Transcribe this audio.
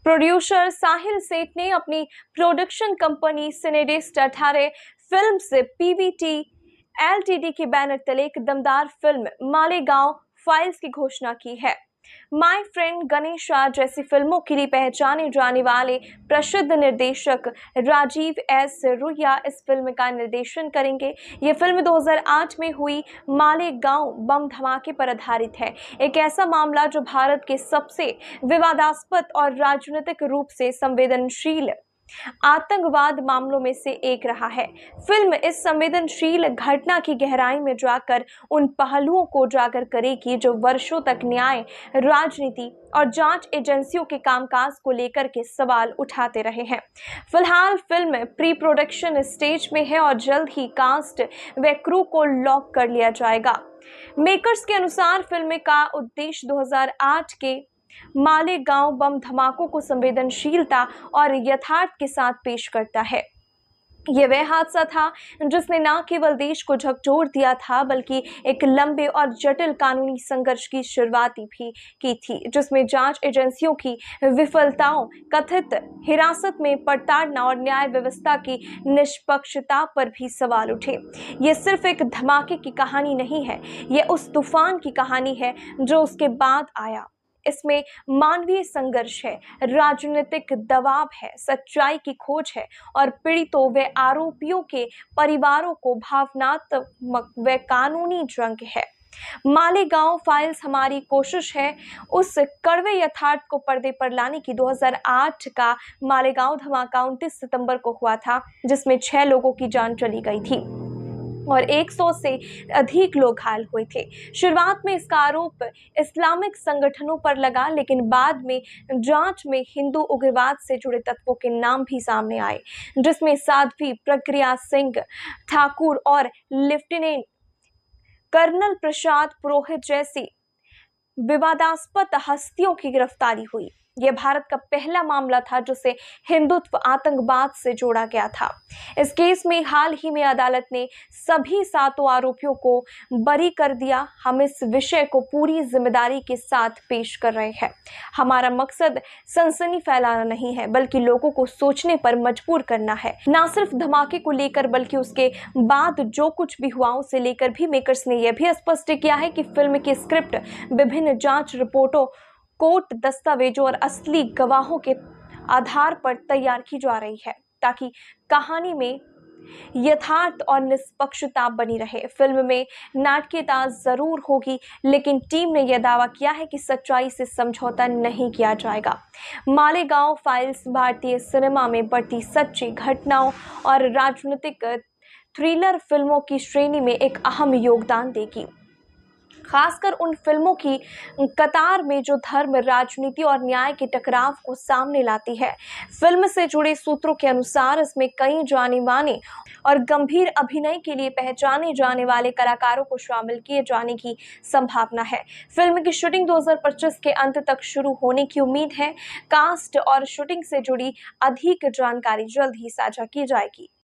Producer साहिल सेठ ने company प्रोडक्शन कंपनी सिनेडिस्ट 18 फिल्म्स पीवीटी एलटीडी के बैनर तले एक दमदार फिल्म मालेगांव फाइल्स की घोषणा की है। माय फ्रेंड गणेशा जैसी फिल्मों के लिए पहचाने जाने वाले प्रसिद्ध निर्देशक राजीव एस रुइया इस फिल्म का निर्देशन करेंगे। ये फिल्म 2008 में हुई मालेगांव बम धमाके पर आधारित है, एक ऐसा मामला जो भारत के सबसे विवादास्पद और राजनीतिक रूप से संवेदनशील आतंकवाद मामलों में से एक रहा है। फिल्म इस संवेदनशील घटना की गहराई में जाकर उन पहलुओं को उजागर करेगी जो वर्षों तक न्याय, राजनीति और जांच एजेंसियों के कामकाज को लेकर के सवाल उठाते रहे हैं। फिलहाल फिल्म प्री प्रोडक्शन स्टेज में है और जल्द ही कास्ट व क्रू को लॉक कर लिया जाएगा। मेकर्स के अनुसार फिल्म का उद्देश्य 2008 के मालेगांव बम धमाकों को संवेदनशीलता और यथार्थ के साथ पेश करता है। यह वह हादसा था जिसने न केवल देश को झकझोर दिया था बल्कि एक लंबे और जटिल कानूनी संघर्ष की शुरुआत भी की थी, जिसमें जांच एजेंसियों की विफलताओं, कथित हिरासत में प्रताड़ना और न्याय व्यवस्था की निष्पक्षता पर भी सवाल उठे। यह सिर्फ एक धमाके की कहानी नहीं है, यह उस तूफान की कहानी है जो उसके बाद आया। इसमें मानवीय संघर्ष है, राजनीतिक दबाव है, सच्चाई की खोज है और पीड़ितों व आरोपियों के परिवारों को भावनात्मक व कानूनी जंग है। मालेगांव फाइल्स हमारी कोशिश है उस कड़वे यथार्थ को पर्दे पर लाने की। 2008 का मालेगांव धमाका 29 सितंबर को हुआ था, जिसमें 6 लोगों की जान चली गई थी और 100 से अधिक लोग घायल हुए थे। शुरुआत में इसका आरोप इस्लामिक संगठनों पर लगा, लेकिन बाद में जांच में हिंदू उग्रवाद से जुड़े तत्वों के नाम भी सामने आए, जिसमें साध्वी प्रज्ञा सिंह ठाकुर और लेफ्टिनेंट कर्नल प्रसाद पुरोहित जैसी विवादास्पद हस्तियों की गिरफ्तारी हुई। यह भारत का पहला मामला था जिसे हिंदुत्व आतंकवाद से जोड़ा गया था। इस केस में हाल ही में अदालत ने सभी 7 आरोपियों को बरी कर दिया। हम इस विषय को पूरी जिम्मेदारी के साथ पेश कर रहे हैं। हमारा मकसद सनसनी फैलाना नहीं है, बल्कि लोगों को सोचने पर मजबूर करना है। न सिर्फ धमाके को लेकर बल्कि उसके बाद जो कुछ भी हुआ उसे लेकर भी मेकर्स ने यह भी स्पष्ट किया है कि फिल्म की स्क्रिप्ट विभिन्न जांच रिपोर्टों, कोर्ट दस्तावेजों और असली गवाहों के आधार पर तैयार की जा रही है, ताकि कहानी में यथार्थ और निष्पक्षता बनी रहे। फिल्म में नाटकीयता जरूर होगी, लेकिन टीम ने यह दावा किया है कि सच्चाई से समझौता नहीं किया जाएगा। मालेगांव फाइल्स भारतीय सिनेमा में बढ़ती सच्ची घटनाओं और राजनीतिक थ्रिलर फिल्मों की श्रेणी में एक अहम योगदान देगी, खासकर उन फिल्मों की कतार में जो धर्म, राजनीति और न्याय के टकराव को सामने लाती है। फिल्म से जुड़े सूत्रों के अनुसार इसमें कई जाने-माने और गंभीर अभिनय के लिए पहचाने जाने वाले कलाकारों को शामिल किए जाने की संभावना है। फिल्म की शूटिंग 2025 के अंत तक शुरू होने की उम्मीद है। कास्ट और शूटिंग से जुड़ी अधिक जानकारी जल्द ही साझा की जाएगी।